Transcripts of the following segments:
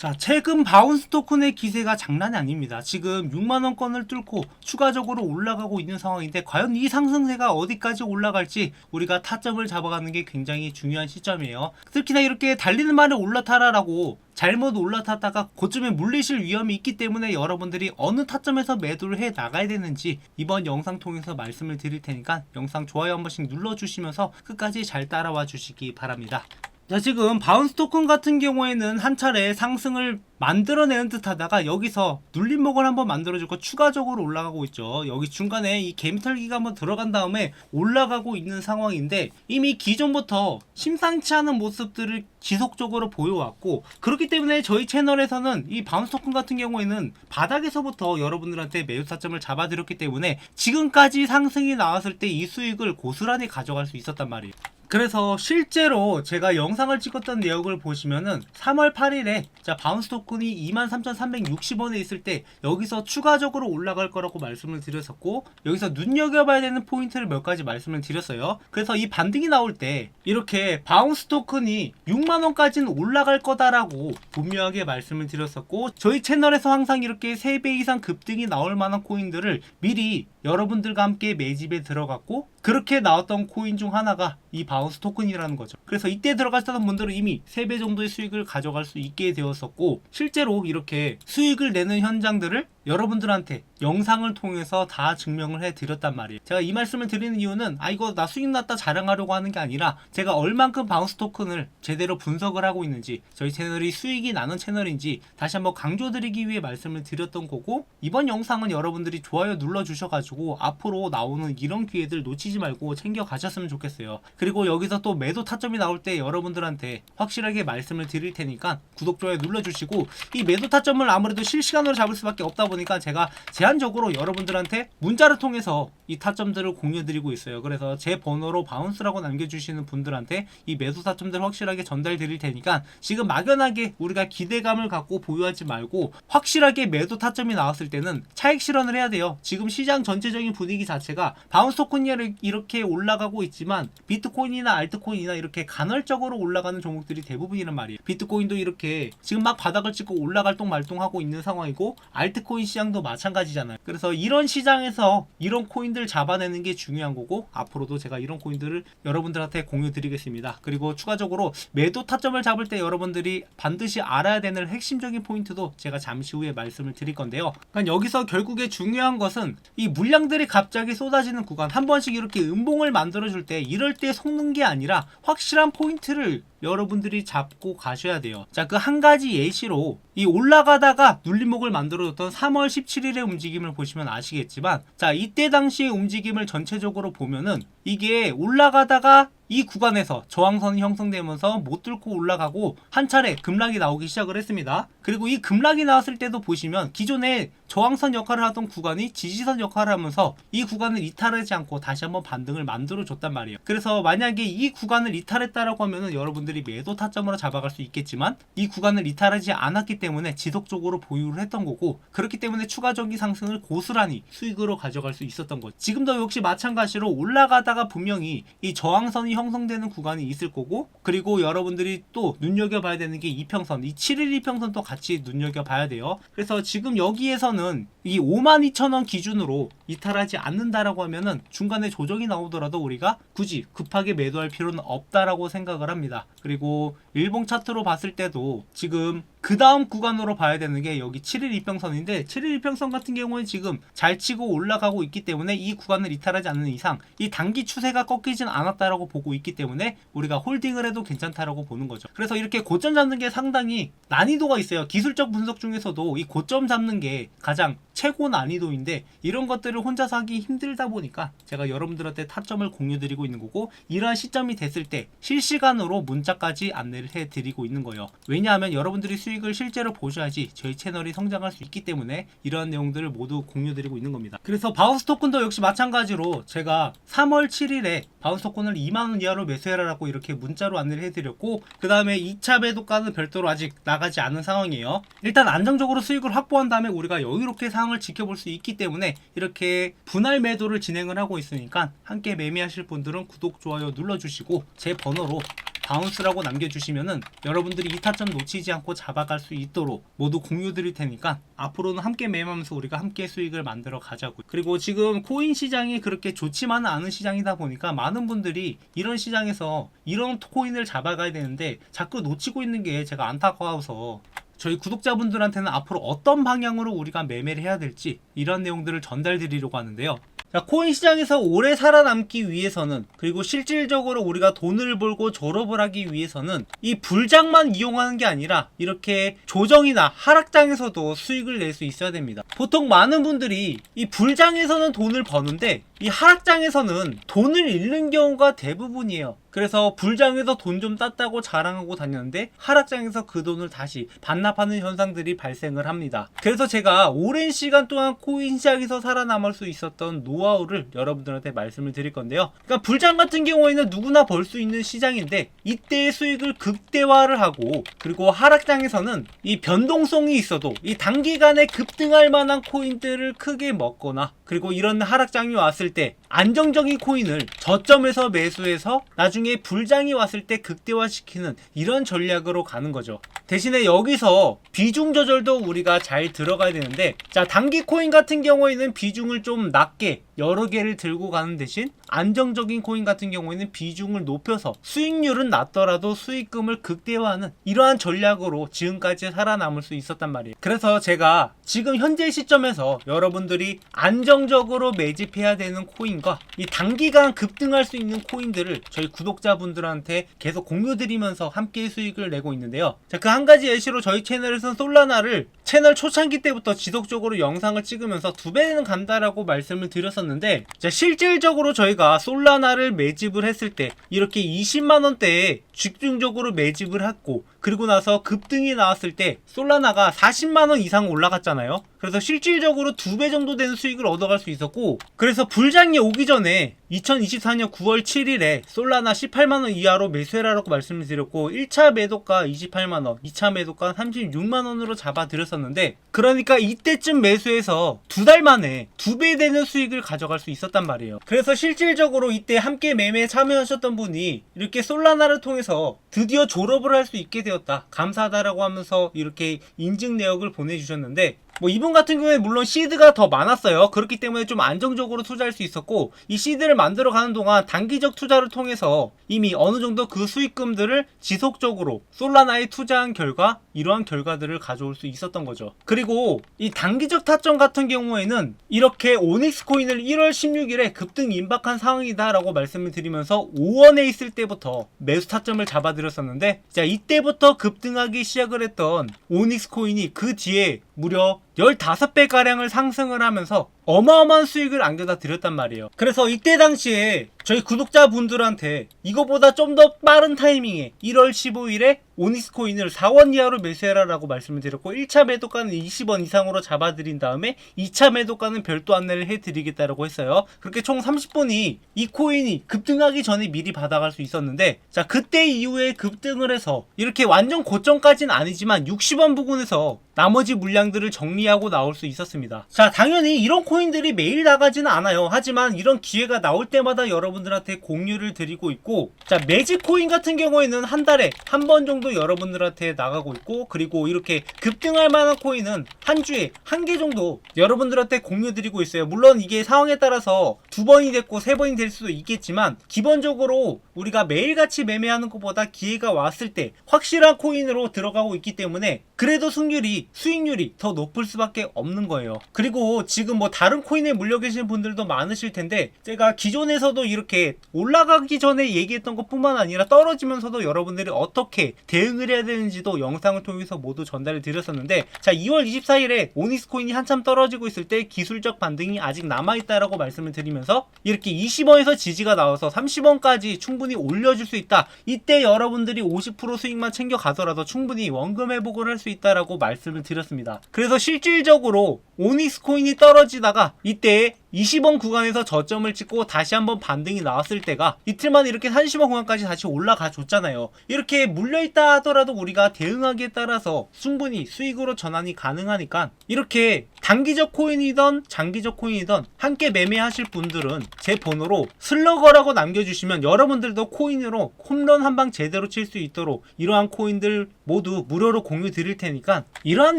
자, 최근 바운스 토큰의 기세가 장난이 아닙니다. 지금 6만원권을 뚫고 추가적으로 올라가고 있는 상황인데 과연 이 상승세가 어디까지 올라갈지 우리가 타점을 잡아가는 게 굉장히 중요한 시점이에요. 특히나 이렇게 달리는 말에 올라타라라고 잘못 올라탔다가 고점에 물리실 위험이 있기 때문에 여러분들이 어느 타점에서 매도를 해 나가야 되는지 이번 영상 통해서 말씀을 드릴 테니까 영상 좋아요 한 번씩 눌러주시면서 끝까지 잘 따라와 주시기 바랍니다. 자, 지금 바운스 토큰 같은 경우에는 한 차례 상승을 만들어내는 듯 하다가 여기서 눌림목을 한번 만들어주고 추가적으로 올라가고 있죠. 여기 중간에 이 개미털기가 한번 들어간 다음에 올라가고 있는 상황인데 이미 기존부터 심상치 않은 모습들을 지속적으로 보여왔고, 그렇기 때문에 저희 채널에서는 이 바운스 토큰 같은 경우에는 바닥에서부터 여러분들한테 매수 타점을 잡아드렸기 때문에 지금까지 상승이 나왔을 때 이 수익을 고스란히 가져갈 수 있었단 말이에요. 그래서 실제로 제가 영상을 찍었던 내역을 보시면은 3월 8일에 자 바운스 토큰이 23,360원에 있을 때 여기서 추가적으로 올라갈 거라고 말씀을 드렸었고, 여기서 눈여겨봐야 되는 포인트를 몇 가지 말씀을 드렸어요. 그래서 이 반등이 나올 때 이렇게 바운스 토큰이 6만원까지는 올라갈 거다라고 분명하게 말씀을 드렸었고, 저희 채널에서 항상 이렇게 3배 이상 급등이 나올 만한 코인들을 미리 여러분들과 함께 매집에 들어갔고, 그렇게 나왔던 코인 중 하나가 이 바운스 토큰이라는 거죠. 그래서 이때 들어갔던 분들은 이미 3배 정도의 수익을 가져갈 수 있게 되었었고, 실제로 이렇게 수익을 내는 현장들을 여러분들한테 영상을 통해서 다 증명을 해드렸단 말이에요. 제가 이 말씀을 드리는 이유는 이거 나 수익 났다 자랑하려고 하는 게 아니라 제가 얼만큼 바운스 토큰을 제대로 분석을 하고 있는지, 저희 채널이 수익이 나는 채널인지 다시 한번 강조드리기 위해 말씀을 드렸던 거고, 이번 영상은 여러분들이 좋아요 눌러주셔가지고 앞으로 나오는 이런 기회들 놓치지 말고 챙겨 가셨으면 좋겠어요. 그리고 여기서 또 매도 타점이 나올 때 여러분들한테 확실하게 말씀을 드릴 테니까 구독, 좋아요 눌러주시고, 이 매도 타점을 아무래도 실시간으로 잡을 수밖에 없다 보니까 제가 제한적으로 여러분들한테 문자를 통해서 이 타점들을 공유드리고 있어요. 그래서 제 번호로 바운스라고 남겨주시는 분들한테 이 매수 타점들 확실하게 전달 드릴 테니까 지금 막연하게 우리가 기대감을 갖고 보유하지 말고 확실하게 매도 타점이 나왔을 때는 차익 실현을 해야 돼요. 지금 시장 전체적인 분위기 자체가 바운스 토큰이 이렇게 올라가고 있지만 비트코인이나 알트코인이나 이렇게 간헐적으로 올라가는 종목들이 대부분이란 말이에요. 비트코인도 이렇게 지금 막 바닥을 찍고 올라갈 똥 말똥 하고 있는 상황이고, 알트코인 시장도 마찬가지잖아요. 그래서 이런 시장에서 이런 코인들 잡아내는 게 중요한 거고, 앞으로도 제가 이런 코인들을 여러분들한테 공유 드리겠습니다. 그리고 추가적으로 매도 타점을 잡을 때 여러분들이 반드시 알아야 되는 핵심적인 포인트도 제가 잠시 후에 말씀을 드릴 건데요. 그러니까 여기서 결국에 중요한 것은 이 물량들이 갑자기 쏟아지는 구간, 한 번씩 이렇게 음봉을 만들어줄 때 이럴 때 속는 게 아니라 확실한 포인트를 여러분들이 잡고 가셔야 돼요. 자, 그 한 가지 예시로 이 올라가다가 눌림목을 만들어줬던 3월 17일의 움직임을 보시면 아시겠지만, 자 이때 당시의 움직임을 전체적으로 보면은 이게 올라가다가 이 구간에서 저항선이 형성되면서 못 뚫고 올라가고 한 차례 급락이 나오기 시작을 했습니다. 그리고 이 급락이 나왔을 때도 보시면 기존에 저항선 역할을 하던 구간이 지지선 역할을 하면서 이 구간을 이탈하지 않고 다시 한번 반등을 만들어 줬단 말이에요. 그래서 만약에 이 구간을 이탈했다라고 하면은 여러분들이 매도 타점으로 잡아갈 수 있겠지만, 이 구간을 이탈하지 않았기 때문에 지속적으로 보유를 했던 거고, 그렇기 때문에 추가적인 상승을 고스란히 수익으로 가져갈 수 있었던 거죠. 지금도 역시 마찬가지로 올라가다가 분명히 이 저항선이 형성되는 구간이 있을 거고, 그리고 여러분들이 또 눈여겨봐야 되는 게 이평선, 이 7일 이평선도 같이 눈여겨봐야 돼요. 그래서 지금 여기에서는 이 52,000원 기준으로 이탈하지 않는다라고 하면은 중간에 조정이 나오더라도 우리가 굳이 급하게 매도할 필요는 없다라고 생각을 합니다. 그리고 일봉 차트로 봤을 때도 지금 그 다음 구간으로 봐야 되는 게 여기 7일 이평선인데, 7일 이평선 같은 경우는 지금 잘 치고 올라가고 있기 때문에 이 구간을 이탈하지 않는 이상 이 단기 추세가 꺾이진 않았다라고 보고 있기 때문에 우리가 홀딩을 해도 괜찮다라고 보는 거죠. 그래서 이렇게 고점 잡는 게 상당히 난이도가 있어요. 기술적 분석 중에서도 이 고점 잡는 게 가장 최고 난이도인데, 이런 것들을 혼자서 하기 힘들다 보니까 제가 여러분들한테 타점을 공유드리고 있는 거고, 이러한 시점이 됐을 때 실시간으로 문자까지 안내를 해드리고 있는 거예요. 왜냐하면 여러분들이 수익을 실제로 보셔야지 저희 채널이 성장할 수 있기 때문에 이러한 내용들을 모두 공유드리고 있는 겁니다. 그래서 바운스 토큰도 역시 마찬가지로 제가 3월 7일에 바운스 토큰을 2만원 이하로 매수해라라고 이렇게 문자로 안내를 해드렸고, 그 다음에 2차 매도가는 별도로 아직 나가지 않은 상황이에요. 일단 안정적으로 수익을 확보한 다음에 우리가 여유롭게 상황을 지켜볼 수 있기 때문에 이렇게 분할 매도를 진행을 하고 있으니까 함께 매매하실 분들은 구독, 좋아요 눌러주시고 제 번호로 바운스라고 남겨주시면은 여러분들이 이 타점 놓치지 않고 잡아갈 수 있도록 모두 공유 드릴 테니까 앞으로는 함께 매매하면서 우리가 함께 수익을 만들어 가자고요. 그리고 지금 코인 시장이 그렇게 좋지만은 않은 시장이다 보니까 많은 분들이 이런 시장에서 이런 코인을 잡아가야 되는데 자꾸 놓치고 있는 게 제가 안타까워서 저희 구독자분들한테는 앞으로 어떤 방향으로 우리가 매매를 해야 될지 이런 내용들을 전달 드리려고 하는데요. 자, 코인 시장에서 오래 살아남기 위해서는, 그리고 실질적으로 우리가 돈을 벌고 졸업을 하기 위해서는 이 불장만 이용하는 게 아니라 이렇게 조정이나 하락장에서도 수익을 낼 수 있어야 됩니다. 보통 많은 분들이 이 불장에서는 돈을 버는데 이 하락장에서는 돈을 잃는 경우가 대부분이에요. 그래서 불장에서 돈 좀 땄다고 자랑하고 다녔는데 하락장에서 그 돈을 다시 반납하는 현상들이 발생을 합니다. 그래서 제가 오랜 시간 동안 코인 시장에서 살아남을 수 있었던 노하우를 여러분들한테 말씀을 드릴 건데요. 그러니까 불장 같은 경우에는 누구나 벌 수 있는 시장인데 이때의 수익을 극대화를 하고, 그리고 하락장에서는 이 변동성이 있어도 이 단기간에 급등할 만한 코인들을 크게 먹거나, 그리고 이런 하락장이 왔을 때 안정적인 코인을 저점에서 매수해서 나중에 불장이 왔을 때 극대화시키는 이런 전략으로 가는 거죠. 대신에 여기서 비중 조절도 우리가 잘 들어가야 되는데, 자, 단기 코인 같은 경우에는 비중을 좀 낮게 여러 개를 들고 가는 대신 안정적인 코인 같은 경우에는 비중을 높여서 수익률은 낮더라도 수익금을 극대화하는 이러한 전략으로 지금까지 살아남을 수 있었단 말이에요. 그래서 제가 지금 현재 시점에서 여러분들이 안정적으로 매집해야 되는 코인과 이 단기간 급등할 수 있는 코인들을 저희 구독자분들한테 계속 공유드리면서 함께 수익을 내고 있는데요. 자, 그 한 가지 예시로 저희 채널에서는 솔라나를 채널 초창기 때부터 지속적으로 영상을 찍으면서 2배는 간다라고 말씀을 드렸었는데, 자, 실질적으로 저희가 솔라나를 매집을 했을 때 이렇게 20만원대에 집중적으로 매집을 했고, 그리고 나서 급등이 나왔을 때 솔라나가 40만원 이상 올라갔잖아요. 그래서 실질적으로 2배 정도 되는 수익을 얻어갈 수 있었고, 그래서 불장이 오기 전에 2024년 9월 7일에 솔라나 18만원 이하로 매수해라라고 말씀을 드렸고, 1차 매도가 28만원, 2차 매도가 36만원으로 잡아드렸었는데, 그러니까 이때쯤 매수해서 2달 만에 2배 되는 수익을 가져갈 수 있었단 말이에요. 그래서 실질적으로 이때 함께 매매에 참여하셨던 분이 이렇게 솔라나를 통해서 드디어 졸업을 할 수 있게 되었다, 감사하다라고 하면서 이렇게 인증 내역을 보내주셨는데, 뭐 이분 같은 경우에 물론 시드가 더 많았어요. 그렇기 때문에 좀 안정적으로 투자할 수 있었고, 이 시드를 만들어가는 동안 단기적 투자를 통해서 이미 어느 정도 그 수익금들을 지속적으로 솔라나에 투자한 결과 이러한 결과들을 가져올 수 있었던 거죠. 그리고 이 단기적 타점 같은 경우에는 이렇게 오닉스 코인을 1월 16일에 급등 임박한 상황이다 라고 말씀을 드리면서 5원에 있을 때부터 매수 타점을 잡아드렸었는데, 자, 이때부터 급등하기 시작을 했던 오닉스 코인이 그 뒤에 무려 15배가량을 상승을 하면서 어마어마한 수익을 안겨다 드렸단 말이에요. 그래서 이때 당시에 저희 구독자분들한테 이거보다 좀 더 빠른 타이밍에 1월 15일에 오닉스 코인을 4원 이하로 매수해라 라고 말씀을 드렸고, 1차 매도가는 20원 이상으로 잡아드린 다음에 2차 매도가는 별도 안내를 해드리겠다라고 했어요. 그렇게 총 30분이 이 코인이 급등하기 전에 미리 받아갈 수 있었는데, 자, 그때 이후에 급등을 해서 이렇게 완전 고점까지는 아니지만 60원 부근에서 나머지 물량들을 정리하고 나올 수 있었습니다. 자, 당연히 이런 코인들이 매일 나가지는 않아요. 하지만 이런 기회가 나올 때마다 여러분들한테 공유를 드리고 있고, 자, 매직 코인 같은 경우에는 한 달에 한 번 정도 여러분들한테 나가고 있고, 그리고 이렇게 급등할 만한 코인은 한 주에 한 개 정도 여러분들한테 공유 드리고 있어요. 물론 이게 상황에 따라서 2번이 됐고 3번이 될 수도 있겠지만, 기본적으로 우리가 매일같이 매매하는 것보다 기회가 왔을 때 확실한 코인으로 들어가고 있기 때문에 그래도 수익률이 더 높을 수밖에 없는 거예요. 그리고 지금 뭐 다른 코인에 물려 계신 분들도 많으실 텐데, 제가 기존에서도 이렇게 올라가기 전에 얘기했던 것 뿐만 아니라 떨어지면서도 여러분들이 어떻게 대응을 해야 되는지도 영상을 통해서 모두 전달을 드렸었는데, 자, 2월 24일에 오닉스 코인이 한참 떨어지고 있을 때 기술적 반등이 아직 남아있다라고 말씀을 드리면서 이렇게 20원에서 지지가 나와서 30원까지 충분히 올려줄 수 있다, 이때 여러분들이 50% 수익만 챙겨 가더라도 충분히 원금 회복을 할 수 있다라고 말씀을 드렸습니다. 그래서 실질적으로 오닉스 코인이 떨어지다가 이때 20원 구간에서 저점을 찍고 다시 한번 반등이 나왔을 때가 이틀만 이렇게 30원 구간까지 다시 올라가 줬잖아요. 이렇게 물려있다 하더라도 우리가 대응하기에 따라서 충분히 수익으로 전환이 가능하니까 이렇게 단기적 코인이든 장기적 코인이든 함께 매매하실 분들은 제 번호로 슬러거라고 남겨주시면 여러분들도 코인으로 홈런 한 방 제대로 칠 수 있도록 이러한 코인들 모두 무료로 공유 드릴 테니까 이러한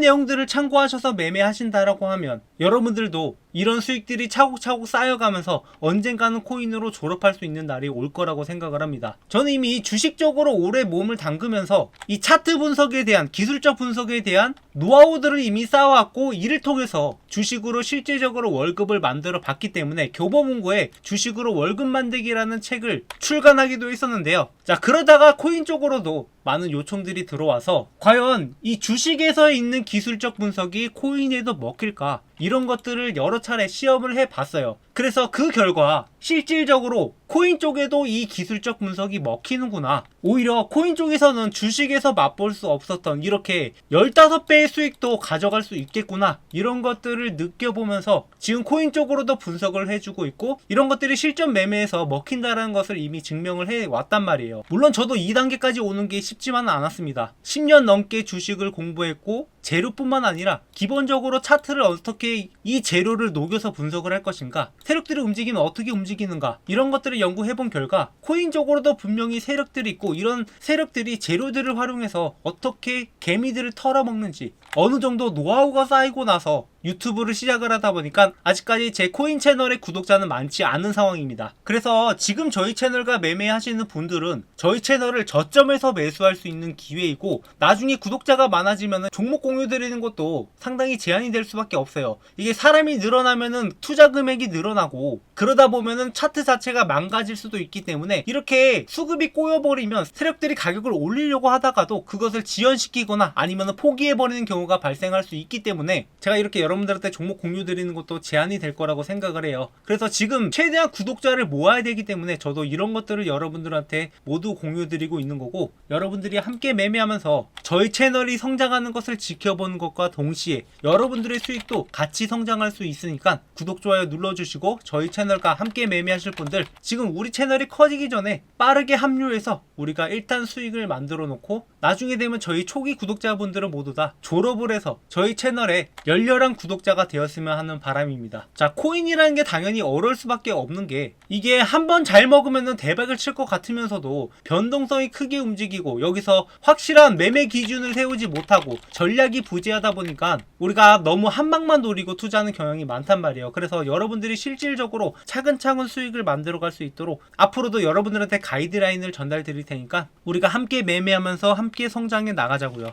내용들을 참고하셔서 매매하신다라고 하면 여러분들도 이런 수익들이 차곡차곡 쌓여가면서 언젠가는 코인으로 졸업할 수 있는 날이 올 거라고 생각을 합니다. 저는 이미 주식적으로 오래 몸을 담그면서 이 차트 분석에 대한 기술적 분석에 대한 노하우들을 이미 쌓아왔고 이를 통해서 주식으로 실제적으로 월급을 만들어 봤기 때문에 교보문고에 주식으로 월급 만들기라는 책을 출간하기도 했었는데요. 자, 그러다가 코인 쪽으로도 많은 요청들이 들어와서 과연 이 주식에서 있는 기술적 분석이 코인에도 먹힐까? 이런 것들을 여러 차례 시험을 해봤어요. 그래서 그 결과 실질적으로 코인 쪽에도 이 기술적 분석이 먹히는구나. 오히려 코인 쪽에서는 주식에서 맛볼 수 없었던 이렇게 15배의 수익도 가져갈 수 있겠구나. 이런 것들을 느껴보면서 지금 코인 쪽으로도 분석을 해주고 있고 이런 것들이 실전 매매에서 먹힌다는 것을 이미 증명을 해왔단 말이에요. 물론 저도 2단계까지 오는 게 쉽지만은 않았습니다. 10년 넘게 주식을 공부했고 재료뿐만 아니라 기본적으로 차트를 어떻게 이 재료를 녹여서 분석을 할 것인가, 세력들의 움직임은 어떻게 움직이는가, 이런 것들을 연구해본 결과 코인적으로도 분명히 세력들이 있고 이런 세력들이 재료들을 활용해서 어떻게 개미들을 털어먹는지 어느 정도 노하우가 쌓이고 나서 유튜브를 시작을 하다 보니까 아직까지 제 코인 채널의 구독자는 많지 않은 상황입니다. 그래서 지금 저희 채널과 매매하시는 분들은 저희 채널을 저점에서 매수할 수 있는 기회이고 나중에 구독자가 많아지면 종목 공유 드리는 것도 상당히 제한이 될 수밖에 없어요. 이게 사람이 늘어나면은 투자 금액이 늘어나고 그러다 보면은 차트 자체가 망가질 수도 있기 때문에 이렇게 수급이 꼬여버리면 세력들이 가격을 올리려고 하다가도 그것을 지연시키거나 아니면 포기해버리는 경우가 발생할 수 있기 때문에 제가 이렇게 여러분들한테 종목 공유 드리는 것도 제한이 될 거라고 생각을 해요. 그래서 지금 최대한 구독자를 모아야 되기 때문에 저도 이런 것들을 여러분들한테 모두 공유 드리고 있는 거고 여러분들이 함께 매매하면서 저희 채널이 성장하는 것을 지켜보는 것과 동시에 여러분들의 수익도 같이 성장할 수 있으니까 구독, 좋아요 눌러주시고 저희 채널과 함께 매매하실 분들 지금 우리 채널이 커지기 전에 빠르게 합류해서 우리가 일단 수익을 만들어 놓고 나중에 되면 저희 초기 구독자분들은 모두 다 졸업을 해서 저희 채널에 열렬한 구독자가 되었으면 하는 바람입니다. 자, 코인이라는 게 당연히 어려울 수밖에 없는 게 이게 한번 잘 먹으면 대박을 칠 것 같으면서도 변동성이 크게 움직이고 여기서 확실한 매매 기준을 세우지 못하고 전략이 부재하다 보니까 우리가 너무 한 방만 노리고 투자하는 경향이 많단 말이에요. 그래서 여러분들이 실질적으로 차근차근 수익을 만들어 갈 수 있도록 앞으로도 여러분들한테 가이드라인을 전달 드릴 테니까 우리가 함께 매매하면서 함께 성장해 나가자고요.